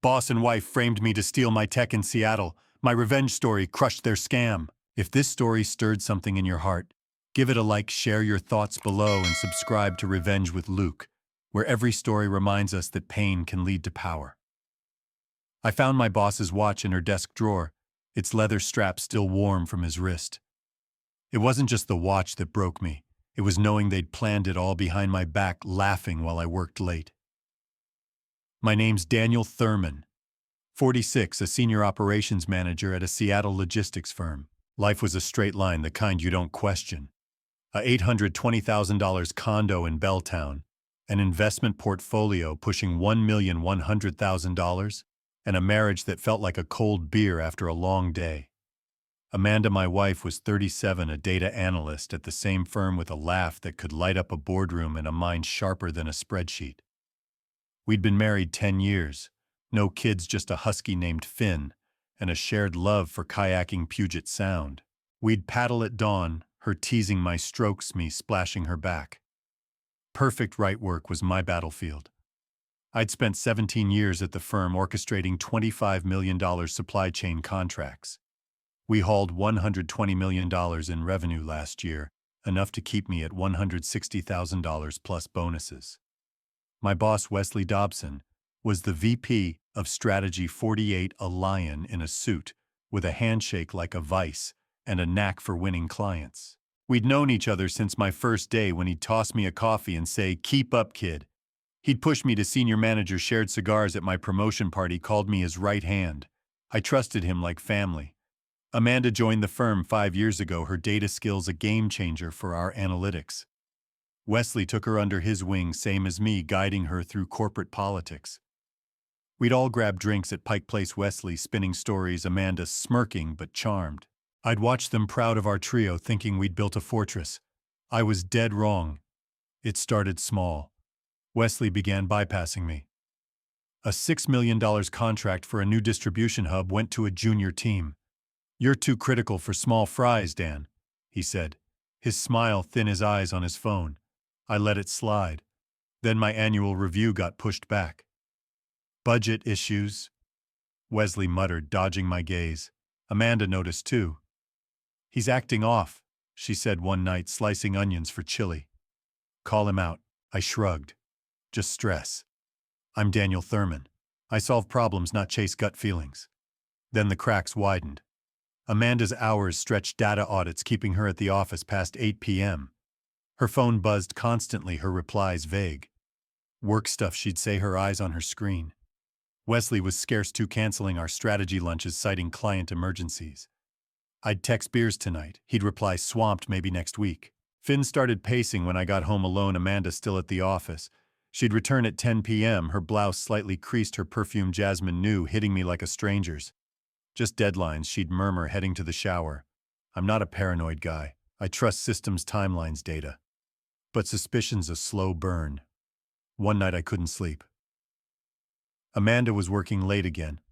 Boss and wife framed me to steal my tech in Seattle. My revenge story crushed their scam. If this story stirred something in your heart, give it a like, share your thoughts below, and subscribe to Revenge with Luke, where every story reminds us that pain can lead to power. I found my boss's watch in her desk drawer, its leather strap still warm from his wrist. It wasn't just the watch that broke me. It was knowing they'd planned it all behind my back, laughing while I worked late. My name's Daniel Thurman, 46, a senior operations manager at a Seattle logistics firm. Life was a straight line, the kind you don't question. A $820,000 condo in Belltown, an investment portfolio pushing $1,100,000, and a marriage that felt like a cold beer after a long day. Amanda, my wife, was 37, a data analyst at the same firm with a laugh that could light up a boardroom and a mind sharper than a spreadsheet. We'd been married 10 years, no kids, just a husky named Finn, and a shared love for kayaking Puget Sound. We'd paddle at dawn, her teasing my strokes, me splashing her back. Perfect right work was my battlefield. I'd spent 17 years at the firm orchestrating $25 million supply chain contracts. We hauled $120 million in revenue last year, enough to keep me at $160,000 plus bonuses. My boss, Wesley Dobson, was the VP of Strategy 48, a lion in a suit, with a handshake like a vice and a knack for winning clients. We'd known each other since my first day, when he'd toss me a coffee and say, "Keep up, kid." He'd push me to senior manager, shared cigars at my promotion party, called me his right hand. I trusted him like family. Amanda joined the firm 5 years ago, her data skills a game changer for our analytics. Wesley took her under his wing, same as me, guiding her through corporate politics. We'd all grab drinks at Pike Place, Wesley spinning stories, Amanda smirking but charmed. I'd watch them, proud of our trio, thinking we'd built a fortress. I was dead wrong. It started small. Wesley began bypassing me. A $6 million contract for a new distribution hub went to a junior team. "You're too critical for small fries, Dan," he said, his smile thin as eyes on his phone. I let it slide. Then my annual review got pushed back. "Budget issues," Wesley muttered, dodging my gaze. Amanda noticed too. "He's acting off," she said one night, slicing onions for chili. "Call him out." I shrugged. "Just stress. I'm Daniel Thurman. I solve problems, not chase gut feelings." Then the cracks widened. Amanda's hours stretched data audits, keeping her at the office past 8 p.m. Her phone buzzed constantly, her replies vague. Work stuff, she'd say, her eyes on her screen. Wesley was scarce too, canceling our strategy lunches, citing client emergencies. "I'd text beers tonight," he'd reply, swamped, "maybe next week." Finn started pacing when I got home alone, Amanda still at the office. She'd return at 10 p.m., her blouse slightly creased, her perfume jasmine new, hitting me like a stranger's. "Just deadlines," she'd murmur, heading to the shower. I'm not a paranoid guy. I trust systems, timelines, data. But suspicion's a slow burn. One night I couldn't sleep. Amanda was working late again.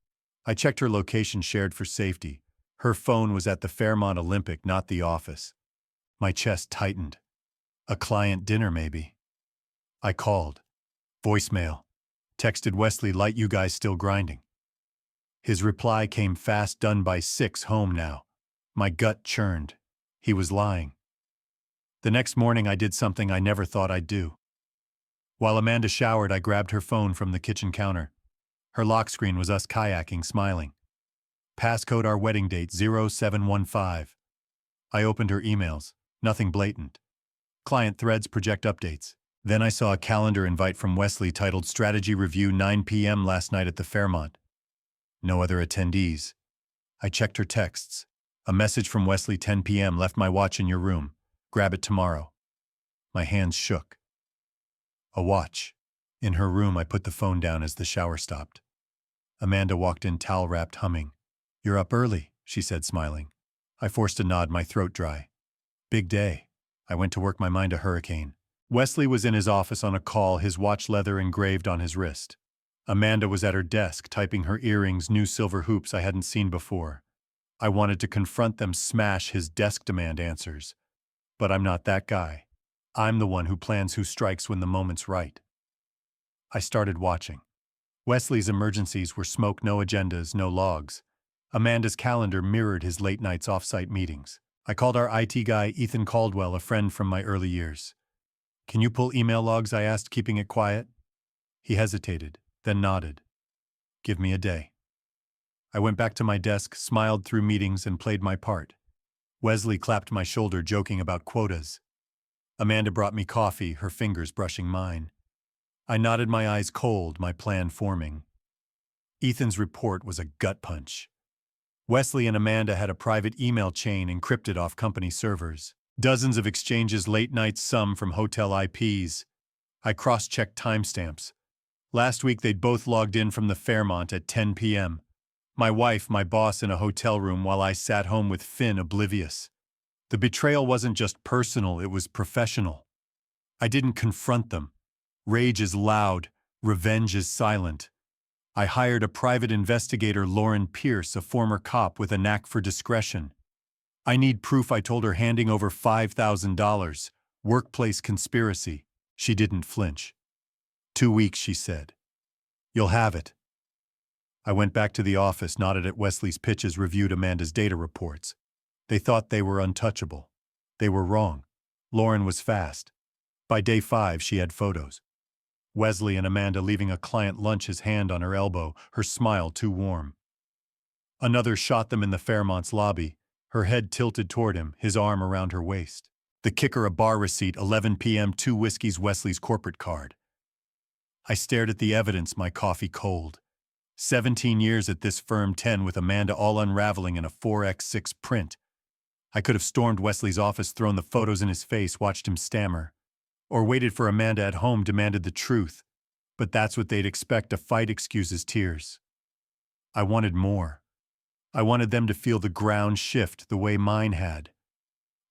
I checked her location, shared for safety. Her phone was at the Fairmont Olympic, not the office. My chest tightened. A client dinner, maybe. I called. Voicemail. Texted Wesley, "Light, you guys still grinding?" His reply came fast, "Done by 6, home now." My gut churned. He was lying. The next morning I did something I never thought I'd do. While Amanda showered, I grabbed her phone from the kitchen counter. Her lock screen was us kayaking, smiling. Passcode our wedding date, 0715. I opened her emails. Nothing blatant. Client threads, project updates. Then I saw a calendar invite from Wesley titled "Strategy Review, 9 p.m. last night at the Fairmont." No other attendees. I checked her texts. A message from Wesley, 10 p.m. "Left my watch in your room. Grab it tomorrow." My hands shook. A watch. In her room, I put the phone down as the shower stopped. Amanda walked in, towel-wrapped, humming. "You're up early," she said, smiling. I forced a nod, my throat dry. Big day. I went to work, my mind a hurricane. Wesley was in his office on a call, his watch leather engraved on his wrist. Amanda was at her desk, typing, her earrings new silver hoops I hadn't seen before. I wanted to confront them, smash his desk, demand answers. But I'm not that guy. I'm the one who plans, who strikes when the moment's right. I started watching. Wesley's emergencies were smoke, no agendas, no logs. Amanda's calendar mirrored his late nights off-site meetings. I called our IT guy, Ethan Caldwell, a friend from my early years. "Can you pull email logs?" I asked, keeping it quiet. He hesitated, then nodded. "Give me a day." I went back to my desk, smiled through meetings, and played my part. Wesley clapped my shoulder, joking about quotas. Amanda brought me coffee, her fingers brushing mine. I nodded, my eyes cold, my plan forming. Ethan's report was a gut punch. Wesley and Amanda had a private email chain encrypted off company servers. Dozens of exchanges late nights, some from hotel IPs. I cross-checked timestamps. Last week they'd both logged in from the Fairmont at 10 p.m. My wife, my boss, in a hotel room while I sat home with Finn, oblivious. The betrayal wasn't just personal, it was professional. I didn't confront them. Rage is loud, revenge is silent. I hired a private investigator, Lauren Pierce, a former cop with a knack for discretion. "I need proof," I told her, handing over $5,000. "Workplace conspiracy." She didn't flinch. "2 weeks," she said. "You'll have it." I went back to the office, nodded at Wesley's pitches, reviewed Amanda's data reports. They thought they were untouchable. They were wrong. Lauren was fast. By day 5, she had photos. Wesley and Amanda leaving a client lunch, his hand on her elbow, her smile too warm. Another shot them in the Fairmont's lobby, her head tilted toward him, his arm around her waist. The kicker, a bar receipt, 11 p.m., 2 whiskeys, Wesley's corporate card. I stared at the evidence, my coffee cold. 17 years at this firm, 10 with Amanda, all unraveling in a 4x6 print. I could have stormed Wesley's office, thrown the photos in his face, watched him stammer. Or waited for Amanda at home, demanded the truth. But that's what they'd expect, a fight, excuses, tears. I wanted more. I wanted them to feel the ground shift the way mine had.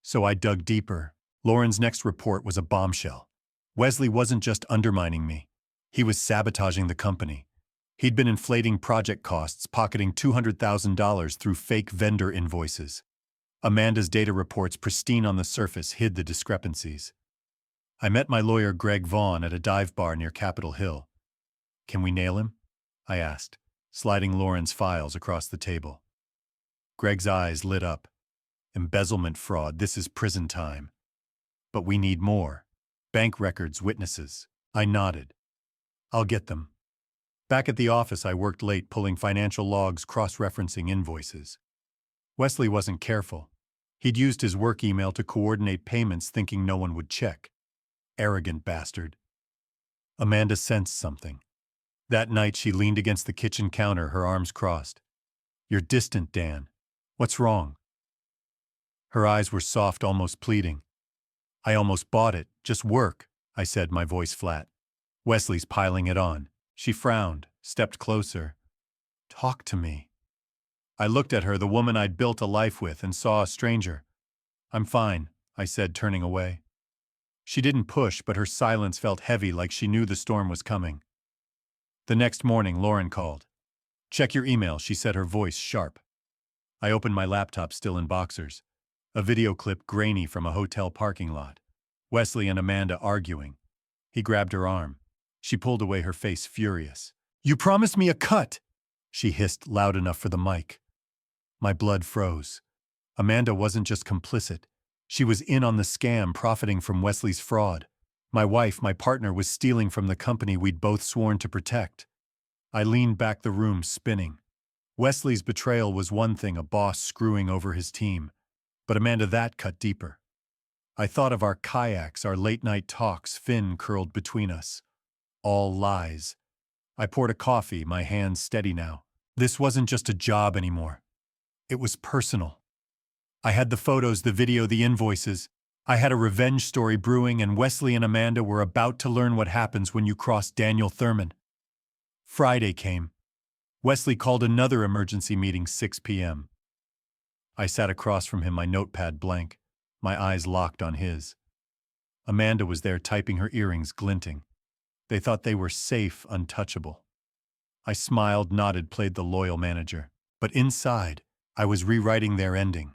So I dug deeper. Lauren's next report was a bombshell. Wesley wasn't just undermining me. He was sabotaging the company. He'd been inflating project costs, pocketing $200,000 through fake vendor invoices. Amanda's data reports, pristine on the surface, hid the discrepancies. I met my lawyer, Greg Vaughn, at a dive bar near Capitol Hill. "Can we nail him?" I asked, sliding Lauren's files across the table. Greg's eyes lit up. "Embezzlement, fraud, this is prison time. But we need more. Bank records, witnesses." I nodded. "I'll get them." Back at the office, I worked late, pulling financial logs, cross-referencing invoices. Wesley wasn't careful. He'd used his work email to coordinate payments, thinking no one would check. Arrogant bastard. Amanda sensed something. That night, she leaned against the kitchen counter, her arms crossed. "You're distant, Dan. What's wrong?" Her eyes were soft, almost pleading. "I almost bought it. Just work," I said, my voice flat. "Wesley's piling it on." She frowned, stepped closer. "Talk to me." I looked at her, the woman I'd built a life with, and saw a stranger. "I'm fine," I said, turning away. She didn't push, but her silence felt heavy, like she knew the storm was coming. The next morning, Lauren called. "Check your email," she said, her voice sharp. I opened my laptop, still in boxers. A video clip, grainy, from a hotel parking lot. Wesley and Amanda arguing. He grabbed her arm. She pulled away, her face furious. "You promised me a cut!" she hissed, loud enough for the mic. My blood froze. Amanda wasn't just complicit. She was in on the scam, profiting from Wesley's fraud. My wife, my partner, was stealing from the company we'd both sworn to protect. I leaned back, the room spinning. Wesley's betrayal was one thing, a boss screwing over his team. But Amanda, that cut deeper. I thought of our kayaks, our late-night talks, Finn curled between us. All lies. I poured a coffee, my hands steady now. This wasn't just a job anymore. It was personal. I had the photos, the video, the invoices. I had a revenge story brewing, and Wesley and Amanda were about to learn what happens when you cross Daniel Thurman. Friday came. Wesley called another emergency meeting, 6 p.m. I sat across from him, my notepad blank, my eyes locked on his. Amanda was there, typing, her earrings glinting. They thought they were safe, untouchable. I smiled, nodded, played the loyal manager. But inside, I was rewriting their ending.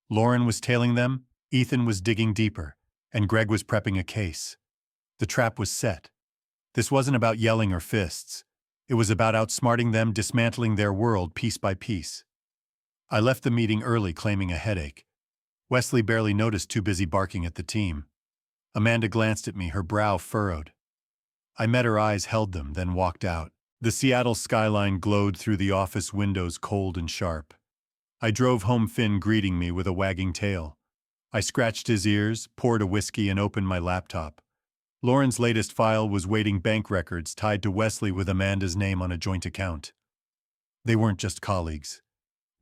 Lauren was tailing them, Ethan was digging deeper, and Greg was prepping a case. The trap was set. This wasn't about yelling or fists. It was about outsmarting them, dismantling their world piece by piece. I left the meeting early claiming a headache. Wesley barely noticed, too busy barking at the team. Amanda glanced at me, her brow furrowed. I met her eyes, held them, then walked out. The Seattle skyline glowed through the office windows, cold and sharp. I drove home, Finn greeting me with a wagging tail. I scratched his ears, poured a whiskey, and opened my laptop. Lauren's latest file was waiting, bank records tied to Wesley with Amanda's name on a joint account. They weren't just colleagues.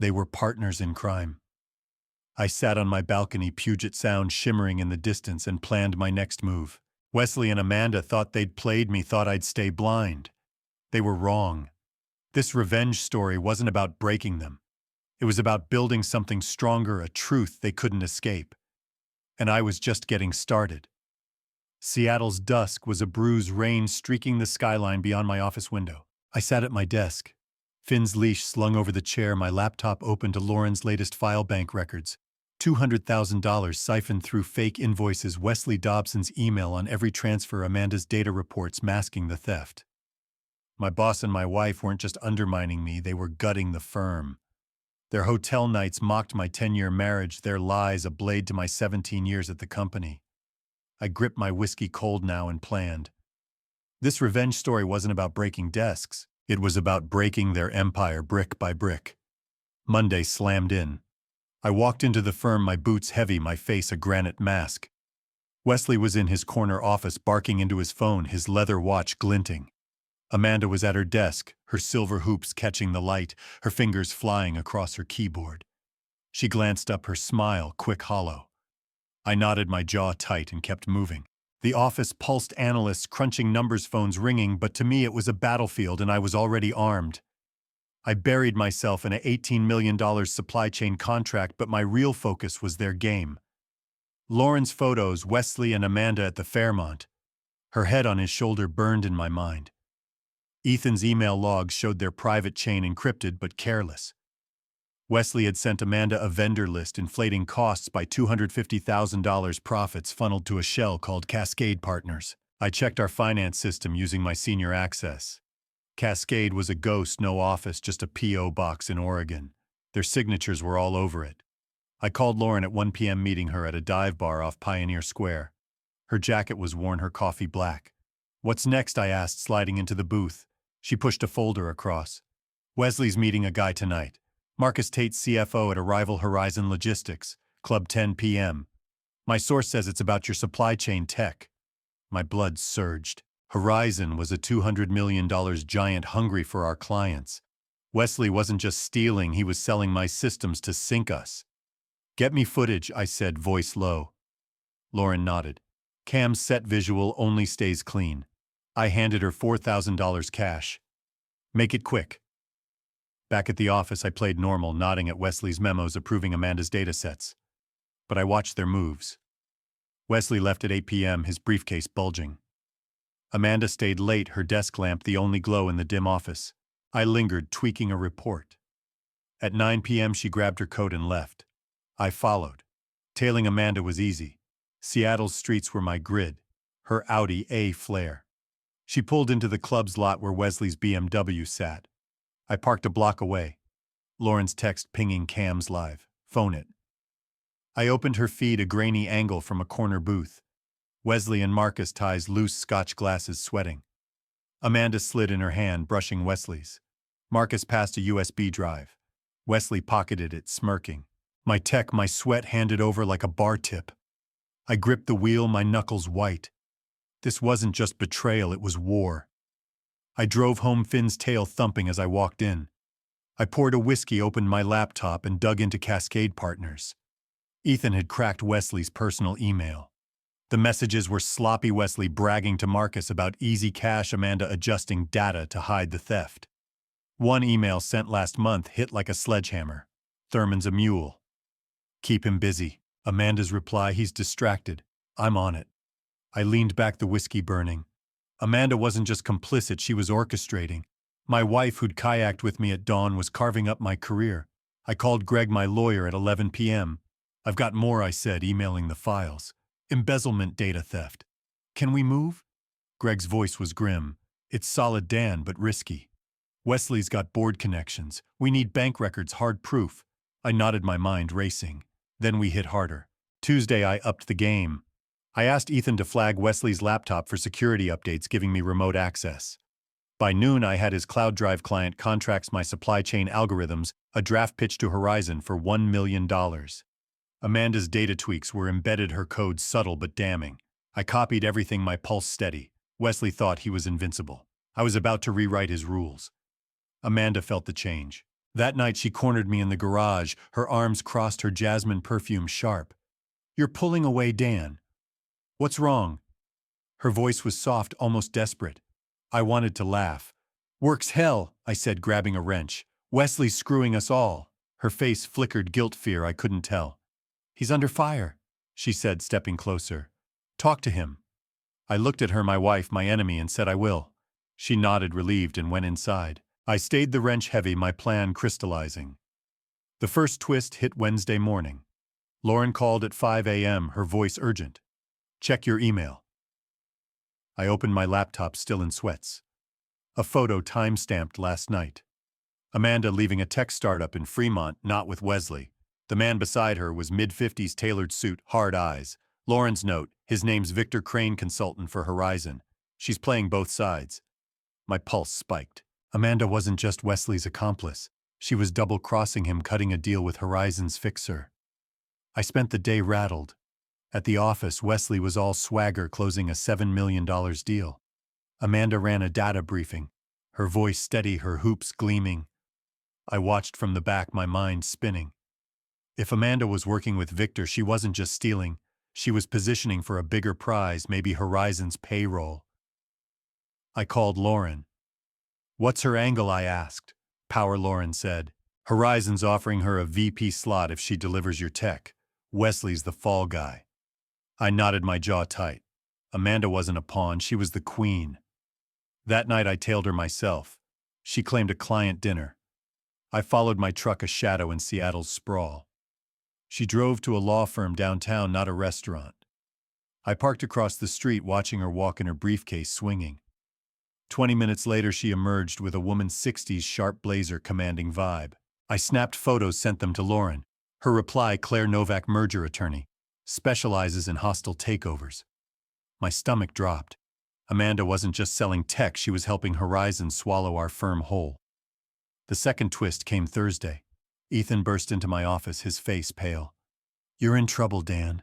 They were partners in crime. I sat on my balcony, Puget Sound shimmering in the distance, and planned my next move. Wesley and Amanda thought they'd played me, thought I'd stay blind. They were wrong. This revenge story wasn't about breaking them. It was about building something stronger, a truth they couldn't escape. And I was just getting started. Seattle's dusk was a bruised rain streaking the skyline beyond my office window. I sat at my desk. Finn's leash slung over the chair, my laptop open to Lauren's latest file, bank records. $200,000 siphoned through fake invoices, Wesley Dobson's email on every transfer, Amanda's data reports masking the theft. My boss and my wife weren't just undermining me, they were gutting the firm. Their hotel nights mocked my 10-year marriage, their lies a blade to my 17 years at the company. I gripped my whiskey cold now and planned. This revenge story wasn't about breaking desks. It was about breaking their empire brick by brick. Monday slammed in. I walked into the firm, my boots heavy, my face a granite mask. Wesley was in his corner office, barking into his phone, his leather watch glinting. Amanda was at her desk, her silver hoops catching the light, her fingers flying across her keyboard. She glanced up, her smile quick, hollow. I nodded, my jaw tight, and kept moving. The office pulsed, analysts crunching numbers, phones ringing, but to me it was a battlefield and I was already armed. I buried myself in an $18 million supply chain contract, but my real focus was their game. Lauren's photos, Wesley and Amanda at the Fairmont. Her head on his shoulder burned in my mind. Ethan's email logs showed their private chain encrypted but careless. Wesley had sent Amanda a vendor list inflating costs by $250,000, profits funneled to a shell called Cascade Partners. I checked our finance system using my senior access. Cascade was a ghost, no office, just a P.O. box in Oregon. Their signatures were all over it. I called Lauren at 1 p.m., meeting her at a dive bar off Pioneer Square. Her jacket was worn, her coffee black. "What's next?" I asked, sliding into the booth. She pushed a folder across. "Wesley's meeting a guy tonight. Marcus Tate, CFO at Arrival Horizon Logistics, Club 10 p.m. My source says it's about your supply chain tech." My blood surged. Horizon was a $200 million giant hungry for our clients. Wesley wasn't just stealing, he was selling my systems to sink us. "Get me footage," I said, voice low. Lauren nodded. "Cam's set visual only stays clean." I handed her $4,000 cash. "Make it quick." Back at the office, I played normal, nodding at Wesley's memos, approving Amanda's datasets. But I watched their moves. Wesley left at 8 p.m., his briefcase bulging. Amanda stayed late, her desk lamp the only glow in the dim office. I lingered, tweaking a report. At 9 p.m., she grabbed her coat and left. I followed. Tailing Amanda was easy. Seattle's streets were my grid. Her Audi A flare. She pulled into the club's lot where Wesley's BMW sat. I parked a block away. Lauren's text pinging, "Cam's live. Phone it." I opened her feed, a grainy angle from a corner booth. Wesley and Marcus, ties loose, Scotch glasses sweating. Amanda slid in her hand, brushing Wesley's. Marcus passed a USB drive. Wesley pocketed it, smirking. My tech, my sweat handed over like a bar tip. I gripped the wheel, my knuckles white. This wasn't just betrayal, it was war. I drove home, Finn's tail thumping as I walked in. I poured a whiskey, opened my laptop, and dug into Cascade Partners. Ethan had cracked Wesley's personal email. The messages were sloppy, Wesley bragging to Marcus about easy cash, Amanda adjusting data to hide the theft. One email sent last month hit like a sledgehammer. "Thurman's a mule. Keep him busy." Amanda's reply, "He's distracted. I'm on it." I leaned back, the whiskey burning. Amanda wasn't just complicit, she was orchestrating. My wife, who'd kayaked with me at dawn, was carving up my career. I called Greg, my lawyer, at 11 p.m. "I've got more," I said, emailing the files. "Embezzlement, data theft. Can we move?" Greg's voice was grim. "It's solid, Dan, but risky." Wesley's got board connections. We need bank records, hard proof. I nodded, my mind racing. Then we hit harder. Tuesday, I upped the game. I asked Ethan to flag Wesley's laptop for security updates, giving me remote access. By noon, I had his cloud drive client contracts my supply chain algorithms, a draft pitch to Horizon for $1 million. Amanda's data tweaks were embedded, her code subtle but damning. I copied everything, my pulse steady. Wesley thought he was invincible. I was about to rewrite his rules. Amanda felt the change. That night she cornered me in the garage, her arms crossed, her jasmine perfume sharp. "You're pulling away, Dan. What's wrong?" Her voice was soft, almost desperate. I wanted to laugh. "Work's hell," I said, grabbing a wrench. "Wesley's screwing us all." Her face flickered, guilt, fear, I couldn't tell. "He's under fire," she said, stepping closer. "Talk to him." I looked at her, my wife, my enemy, and said, "I will." She nodded, relieved, and went inside. I stayed, the wrench heavy, my plan crystallizing. The first twist hit Wednesday morning. Lauren called at 5 a.m., her voice urgent. "Check your email." I opened my laptop, still in sweats. A photo time-stamped last night. Amanda leaving a tech startup in Fremont, not with Wesley. The man beside her was mid-50s, tailored suit, hard eyes. Lauren's note, his name's Victor Crane, consultant for Horizon. She's playing both sides. My pulse spiked. Amanda wasn't just Wesley's accomplice. She was double-crossing him, cutting a deal with Horizon's fixer. I spent the day rattled. At the office, Wesley was all swagger, closing a $7 million deal. Amanda ran a data briefing, her voice steady, her hoops gleaming. I watched from the back, my mind spinning. If Amanda was working with Victor, she wasn't just stealing. She was positioning for a bigger prize, maybe Horizon's payroll. I called Lauren. "What's her angle?" I asked. "Power," Lauren said. "Horizon's offering her a VP slot if she delivers your tech. Wesley's the fall guy." I nodded, my jaw tight. Amanda wasn't a pawn, she was the queen. That night I tailed her myself. She claimed a client dinner. I followed my truck, a shadow in Seattle's sprawl. She drove to a law firm downtown, not a restaurant. I parked across the street, watching her walk in her briefcase swinging. 20 minutes later, she emerged with a woman's 60s sharp blazer, commanding vibe. I snapped photos, sent them to Lauren. Her reply, Claire Novak, merger attorney. Specializes in hostile takeovers. My stomach dropped. Amanda wasn't just selling tech, she was helping Horizon swallow our firm whole. The second twist came Thursday. Ethan burst into my office, his face pale. "You're in trouble, Dan."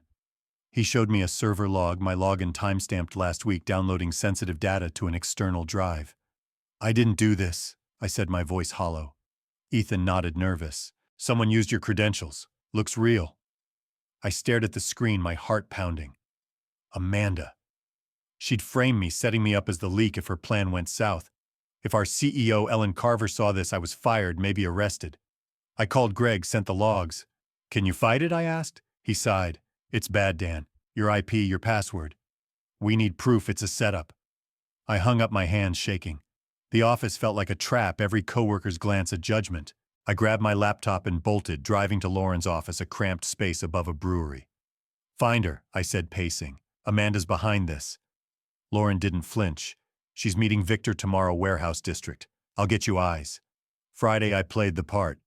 He showed me a server log, my login timestamped last week, downloading sensitive data to an external drive. "I didn't do this," I said, my voice hollow. Ethan nodded, nervous. "Someone used your credentials. Looks real." I stared at the screen, my heart pounding. Amanda. She'd frame me, setting me up as the leak if her plan went south. If our CEO, Ellen Carver, saw this, I was fired, maybe arrested. I called Greg, sent the logs. "Can you fight it?" I asked. He sighed. "It's bad, Dan. Your IP, your password. We need proof it's a setup." I hung up, my hands shaking. The office felt like a trap, every coworker's glance a judgment. I grabbed my laptop and bolted, driving to Lauren's office, a cramped space above a brewery. "Find her," I said, pacing. "Amanda's behind this." Lauren didn't flinch. "She's meeting Victor tomorrow, warehouse district. I'll get you eyes." Friday I played the part.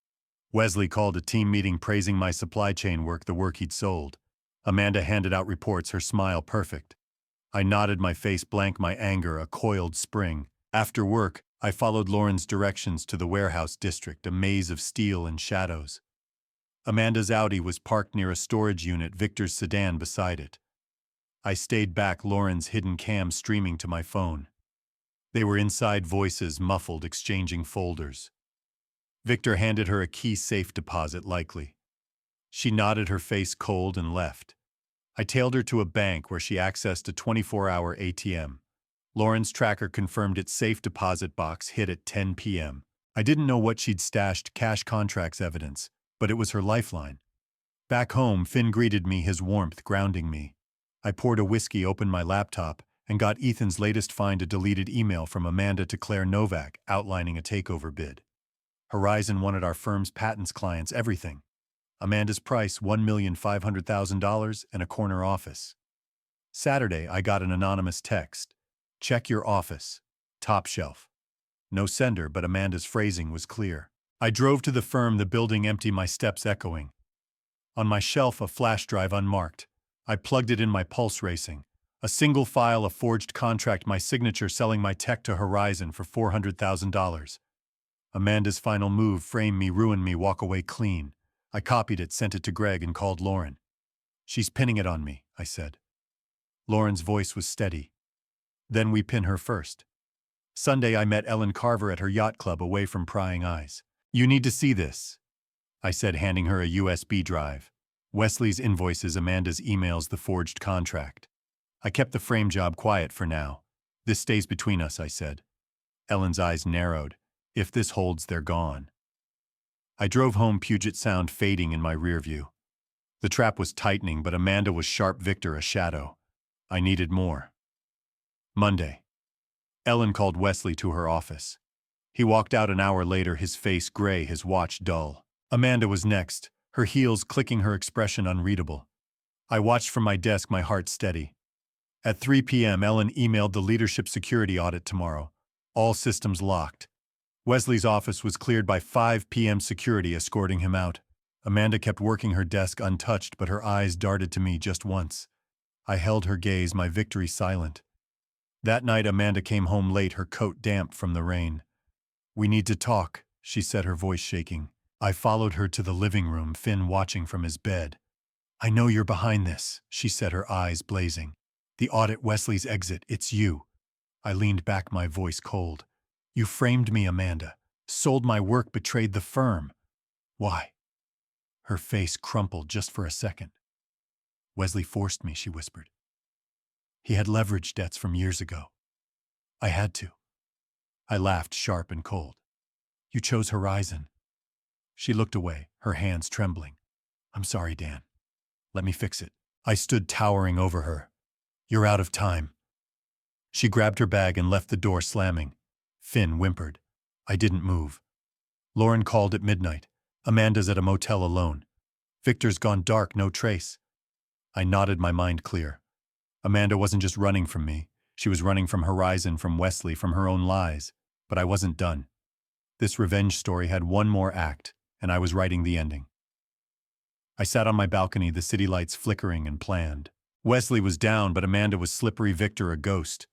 Wesley called a team meeting, praising my supply chain work, the work he'd sold. Amanda handed out reports, her smile perfect. I nodded, my face blank, my anger a coiled spring. After work, I followed Lauren's directions to the warehouse district, a maze of steel and shadows. Amanda's Audi was parked near a storage unit, Victor's sedan beside it. I stayed back, Lauren's hidden cam streaming to my phone. They were inside, voices muffled, exchanging folders. Victor handed her a key, safe deposit likely. She nodded, her face cold, and left. I tailed her to a bank where she accessed a 24-hour ATM. Lauren's tracker confirmed its safe deposit box hit at 10 p.m. I didn't know what she'd stashed, cash contracts evidence, but it was her lifeline. Back home, Finn greeted me, his warmth grounding me. I poured a whiskey, opened my laptop, and got Ethan's latest find, a deleted email from Amanda to Claire Novak outlining a takeover bid. Horizon wanted our firm's patents, clients, everything. Amanda's price, $1,500,000 and a corner office. Saturday, I got an anonymous text. "Check your office. Top shelf." No sender, but Amanda's phrasing was clear. I drove to the firm, the building empty, my steps echoing. On my shelf, a flash drive unmarked. I plugged it in, my pulse racing. A single file, a forged contract, my signature, selling my tech to Horizon for $400,000. Amanda's final move: frame me, ruin me, walk away clean. I copied it, sent it to Greg, and called Lauren. "She's pinning it on me," I said. Lauren's voice was steady. "Then we pin her first." Sunday, I met Ellen Carver at her yacht club, away from prying eyes. "You need to see this," I said, handing her a USB drive. Wesley's invoices, Amanda's emails, the forged contract. I kept the frame job quiet for now. "This stays between us," I said. Ellen's eyes narrowed. "If this holds, they're gone." I drove home, Puget Sound fading in my rear view. The trap was tightening, but Amanda was sharp, Victor a shadow. I needed more. Monday. Ellen called Wesley to her office. He walked out an hour later, his face gray, his watch dull. Amanda was next, her heels clicking, her expression unreadable. I watched from my desk, my heart steady. At 3 p.m., Ellen emailed the leadership security audit tomorrow. All systems locked. Wesley's office was cleared by 5 p.m., security escorting him out. Amanda kept working, her desk untouched, but her eyes darted to me just once. I held her gaze, my victory silent. That night, Amanda came home late, her coat damp from the rain. "We need to talk," she said, her voice shaking. I followed her to the living room, Finn watching from his bed. "I know you're behind this," she said, her eyes blazing. "The audit, Wesley's exit, it's you." I leaned back, my voice cold. "You framed me, Amanda. Sold my work, betrayed the firm. Why?" Her face crumpled just for a second. "Wesley forced me," she whispered. "He had leverage debts from years ago. I had to." I laughed, sharp and cold. "You chose Horizon." She looked away, her hands trembling. "I'm sorry, Dan. Let me fix it." I stood towering over her. "You're out of time." She grabbed her bag and left, the door slamming. Finn whimpered. I didn't move. Lauren called at midnight. "Amanda's at a motel alone. Victor's gone dark, no trace." I nodded, my mind clear. Amanda wasn't just running from me. She was running from Horizon, from Wesley, from her own lies. But I wasn't done. This revenge story had one more act, and I was writing the ending. I sat on my balcony, the city lights flickering, and planned. Wesley was down, but Amanda was slippery, Victor a ghost.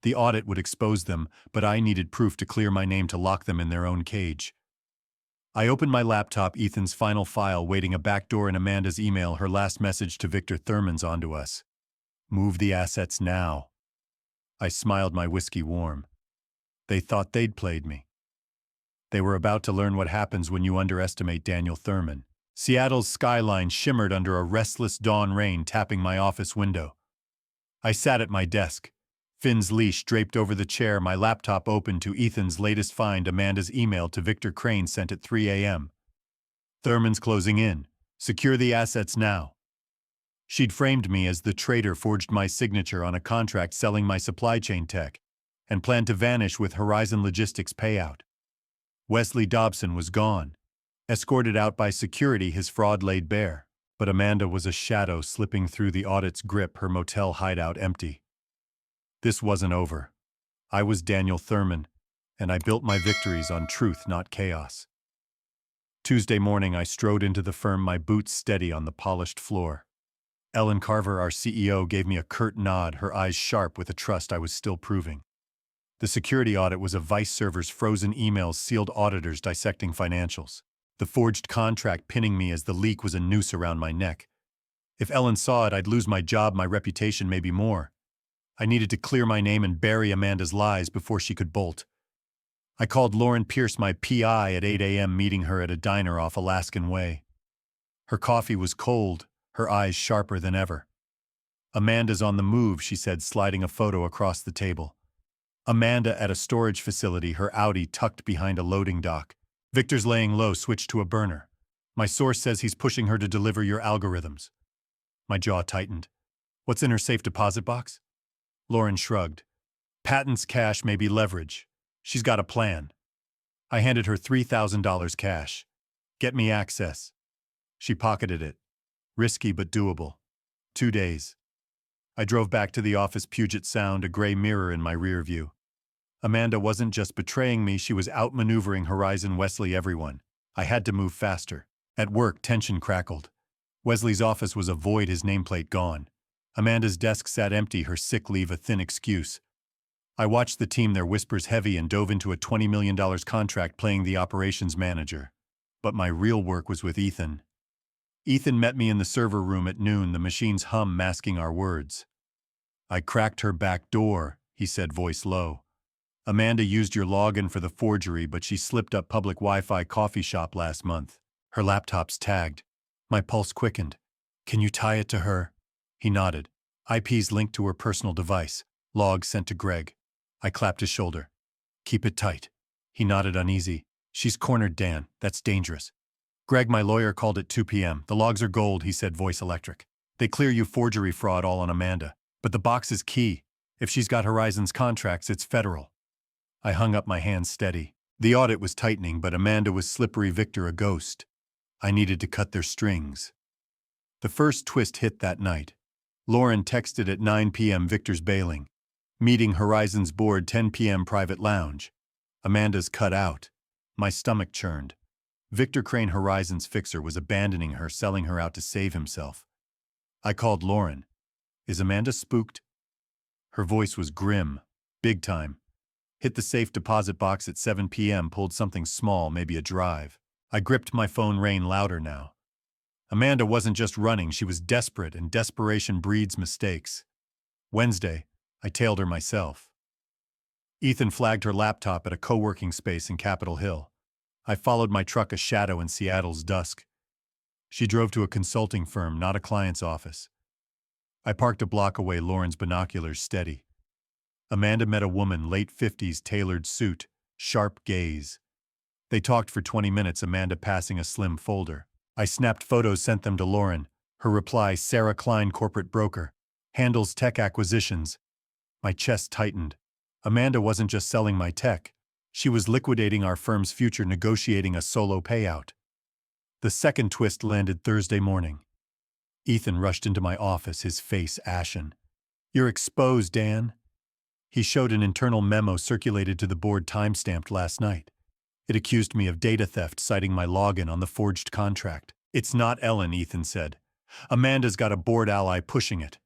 The audit would expose them, but I needed proof to clear my name, to lock them in their own cage. I opened my laptop, Ethan's final file waiting, a backdoor in Amanda's email, her last message to Victor Thurman's onto us. "Move the assets now." I smiled, my whiskey warm. They thought they'd played me. They were about to learn what happens when you underestimate Daniel Thurman. Seattle's skyline shimmered under a restless dawn rain, tapping my office window. I sat at my desk. Finn's leash draped over the chair, my laptop open to Ethan's latest find, Amanda's email to Victor Crane sent at 3 a.m. "Thurman's closing in. Secure the assets now." She'd framed me as the traitor, forged my signature on a contract selling my supply chain tech, and planned to vanish with Horizon Logistics payout. Wesley Dobson was gone. Escorted out by security, his fraud laid bare. But Amanda was a shadow slipping through the audit's grip, her motel hideout empty. This wasn't over. I was Daniel Thurman, and I built my victories on truth, not chaos. Tuesday morning, I strode into the firm, my boots steady on the polished floor. Ellen Carver, our CEO, gave me a curt nod, her eyes sharp with a trust I was still proving. The security audit was a vice server's frozen emails, sealed auditors dissecting financials. The forged contract pinning me as the leak was a noose around my neck. If Ellen saw it, I'd lose my job, my reputation, maybe more. I needed to clear my name and bury Amanda's lies before she could bolt. I called Lauren Pierce, my PI, at 8 a.m., meeting her at a diner off Alaskan Way. Her coffee was cold, her eyes sharper than ever. "Amanda's on the move," she said, sliding a photo across the table. Amanda at a storage facility, her Audi tucked behind a loading dock. "Victor's laying low, switched to a burner. My source says he's pushing her to deliver your algorithms." My jaw tightened. "What's in her safe deposit box?" Lauren shrugged. "Patents, cash, maybe leverage. She's got a plan." I handed her $3,000 cash. "Get me access." She pocketed it. Risky but doable. 2 days. I drove back to the office, Puget Sound, a gray mirror in my rear view. Amanda wasn't just betraying me, she was outmaneuvering Horizon Wesley everyone. I had to move faster. At work, tension crackled. Wesley's office was a void, his nameplate gone. Amanda's desk sat empty, her sick leave a thin excuse. I watched the team, their whispers heavy, and dove into a $20 million contract playing the operations manager. But my real work was with Ethan. Ethan met me in the server room at noon, the machine's hum masking our words. "I cracked her back door," he said, voice low. "Amanda used your login for the forgery, but she slipped up public Wi-Fi coffee shop last month. Her laptop's tagged." My pulse quickened. "Can you tie it to her?" He nodded. "IP's linked to her personal device. Log sent to Greg." I clapped his shoulder. "Keep it tight." He nodded uneasy. "She's cornered Dan. That's dangerous." "Greg, my lawyer, called at 2 p.m. The logs are gold," he said, voice electric. "They clear you forgery fraud all on Amanda. But the box is key. If she's got Horizon's contracts, it's federal." I hung up my hands steady. The audit was tightening, but Amanda was slippery, Victor a ghost. I needed to cut their strings. The first twist hit that night. Lauren texted at 9 p.m. Victor's bailing. Meeting Horizon's board, 10 p.m. private lounge. Amanda's cut out. My stomach churned. Victor Crane, Horizon's fixer, was abandoning her, selling her out to save himself. I called Lauren. "Is Amanda spooked?" Her voice was grim. "Big time. Hit the safe deposit box at 7 p.m., pulled something small, maybe a drive." I gripped my phone, rain louder now. Amanda wasn't just running, she was desperate, and desperation breeds mistakes. Wednesday, I tailed her myself. Ethan flagged her laptop at a co-working space in Capitol Hill. I followed my truck, a shadow in Seattle's dusk. She drove to a consulting firm, not a client's office. I parked a block away, Lauren's binoculars steady. Amanda met a woman, late 50s, tailored suit, sharp gaze. They talked for 20 minutes, Amanda passing a slim folder. I snapped photos, sent them to Lauren. Her reply, Sarah Klein, corporate broker. Handles tech acquisitions. My chest tightened. Amanda wasn't just selling my tech. She was liquidating our firm's future, negotiating a solo payout. The second twist landed Thursday morning. Ethan rushed into my office, his face ashen. "You're exposed, Dan." He showed an internal memo circulated to the board, time-stamped last night. It accused me of data theft, citing my login on the forged contract. "It's not Ellen," Ethan said. "Amanda's got a board ally pushing it."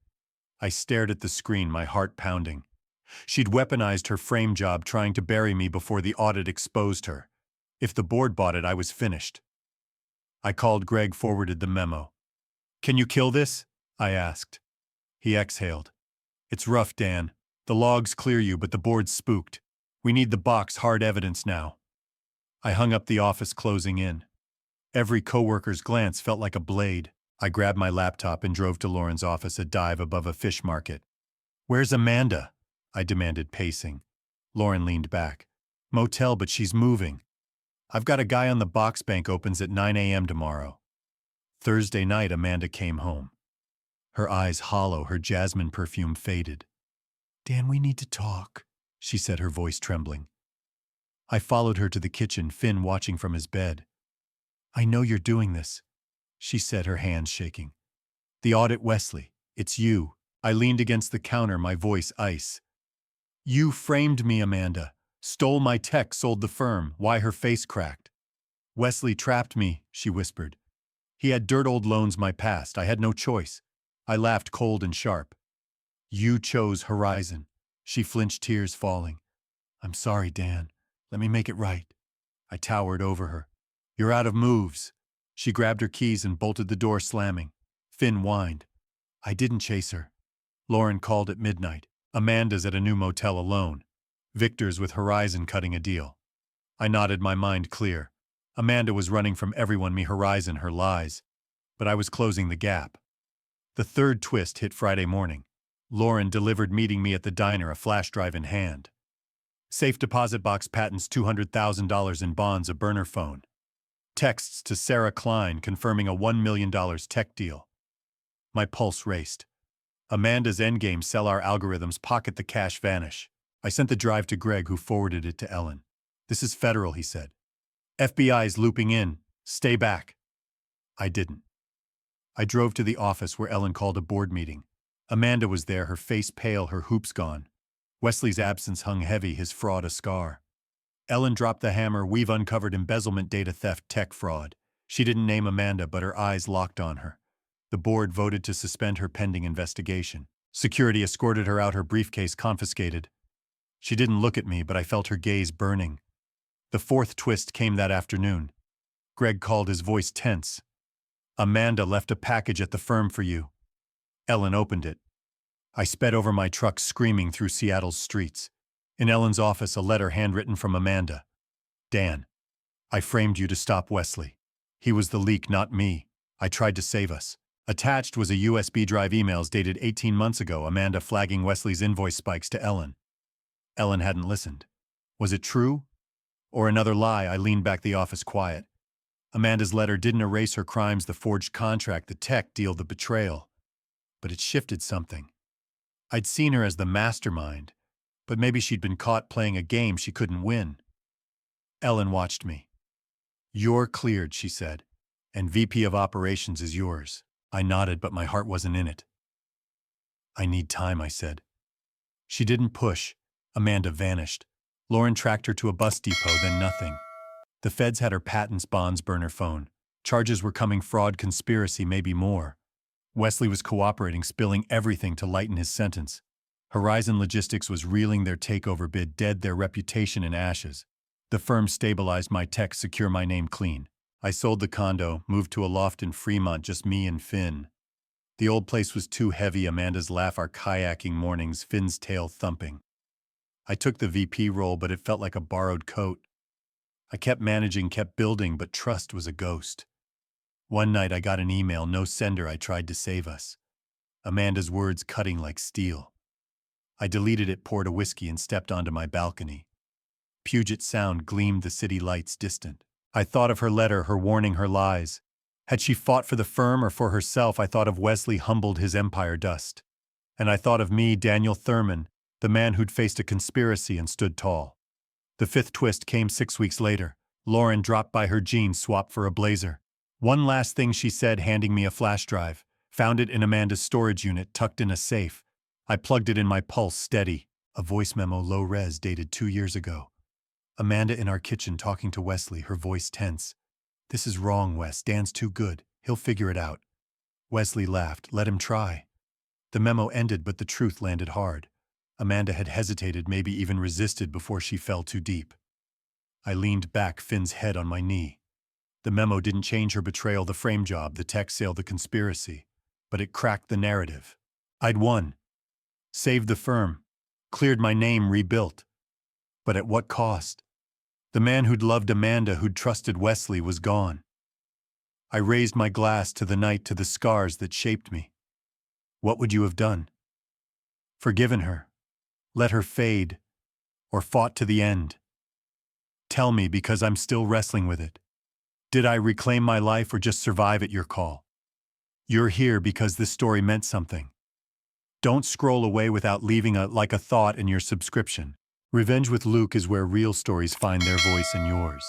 I stared at the screen, my heart pounding. She'd weaponized her frame job, trying to bury me before the audit exposed her. If the board bought it, I was finished. I called Greg, forwarded the memo. "Can you kill this?" I asked. He exhaled. "It's rough, Dan. The logs clear you, but the board's spooked. We need the box, hard evidence now." I hung up the office, closing in. Every coworker's glance felt like a blade. I grabbed my laptop and drove to Lauren's office, a dive above a fish market. "Where's Amanda?" I demanded, pacing. Lauren leaned back. "Motel, but she's moving. I've got a guy on the box, bank opens at 9 a.m. tomorrow." Thursday night, Amanda came home. Her eyes hollow, her jasmine perfume faded. "Dan, we need to talk," she said, her voice trembling. I followed her to the kitchen, Finn watching from his bed. "I know you're doing this," she said, her hands shaking. "The audit, Wesley. It's you." I leaned against the counter, my voice ice. "You framed me, Amanda. Stole my tech, sold the firm." Why, her face cracked. "Wesley trapped me," she whispered. "He had dirt old loans, my past. I had no choice." I laughed, cold and sharp. "You chose Horizon." She flinched, tears falling. "I'm sorry, Dan. Let me make it right." I towered over her. "You're out of moves." She grabbed her keys and bolted the door, slamming. Finn whined. "I didn't chase her. Lauren called at midnight. Amanda's at a new motel alone. Victor's with Horizon cutting a deal." I nodded, my mind clear. Amanda was running from everyone, me, Horizon, her lies. But I was closing the gap. The third twist hit Friday morning. Lauren delivered, meeting me at the diner, a flash drive in hand. Safe deposit box, patents, $200,000 in bonds, a burner phone. Texts to Sarah Klein confirming a $1 million tech deal. My pulse raced. Amanda's endgame: sell our algorithms, pocket the cash, vanish. I sent the drive to Greg, who forwarded it to Ellen. "This is federal," he said. "FBI's looping in. Stay back." I didn't. I drove to the office where Ellen called a board meeting. Amanda was there, her face pale, her hoops gone. Wesley's absence hung heavy, his fraud a scar. Ellen dropped the hammer. We've uncovered embezzlement, data theft, tech fraud. She didn't name Amanda, but her eyes locked on her. The board voted to suspend her pending investigation. Security escorted her out, her briefcase confiscated. She didn't look at me, but I felt her gaze burning. The fourth twist came that afternoon. Greg called, his voice tense. Amanda left a package at the firm for you. Ellen opened it. I sped over my truck, screaming through Seattle's streets. In Ellen's office, a letter handwritten from Amanda. Dan, I framed you to stop Wesley. He was the leak, not me. I tried to save us. Attached was a USB drive, emails dated 18 months ago, Amanda flagging Wesley's invoice spikes to Ellen. Ellen hadn't listened. Was it true? Or another lie? I leaned back, the office quiet. Amanda's letter didn't erase her crimes, the forged contract, the tech deal, the betrayal. But it shifted something. I'd seen her as the mastermind, but maybe she'd been caught playing a game she couldn't win. Ellen watched me. You're cleared, she said, and VP of Operations is yours. I nodded, but my heart wasn't in it. I need time, I said. She didn't push. Amanda vanished. Lauren tracked her to a bus depot, then nothing. The feds had her patents, bonds, burner phone. Charges were coming, fraud, conspiracy, maybe more. Wesley was cooperating, spilling everything to lighten his sentence. Horizon Logistics was reeling, their takeover bid dead, their reputation in ashes. The firm stabilized my tech, secure my name clean. I sold the condo, moved to a loft in Fremont, just me and Finn. The old place was too heavy, Amanda's laugh, our kayaking mornings, Finn's tail thumping. I took the VP role, but it felt like a borrowed coat. I kept managing, kept building, but trust was a ghost. One night I got an email, no sender, I tried to save us. Amanda's words cutting like steel. I deleted it, poured a whiskey, and stepped onto my balcony. Puget Sound gleamed, the city lights distant. I thought of her letter, her warning, her lies. Had she fought for the firm or for herself? I thought of Wesley, humbled, his empire dust. And I thought of me, Daniel Thurman, the man who'd faced a conspiracy and stood tall. The fifth twist came 6 weeks later. Lauren dropped by, her jeans swapped for a blazer. One last thing she said, handing me a flash drive. Found it in Amanda's storage unit, tucked in a safe. I plugged it in, my pulse steady. A voice memo, low res, dated 2 years ago. Amanda in our kitchen talking to Wesley, her voice tense. This is wrong, Wes. Dan's too good. He'll figure it out. Wesley laughed. Let him try. The memo ended, but the truth landed hard. Amanda had hesitated, maybe even resisted, before she fell too deep. I leaned back, Finn's head on my knee. The memo didn't change her betrayal, the frame job, the tech sale, the conspiracy. But it cracked the narrative. I'd won. Saved the firm. Cleared my name, rebuilt. But at what cost? The man who'd loved Amanda, who'd trusted Wesley, was gone. I raised my glass to the night, to the scars that shaped me. What would you have done? Forgiven her? Let her fade? Or fought to the end? Tell me, because I'm still wrestling with it. Did I reclaim my life or just survive at your call? You're here because this story meant something. Don't scroll away without leaving a thought in your subscription. Revenge with Luke is where real stories find their voice in yours.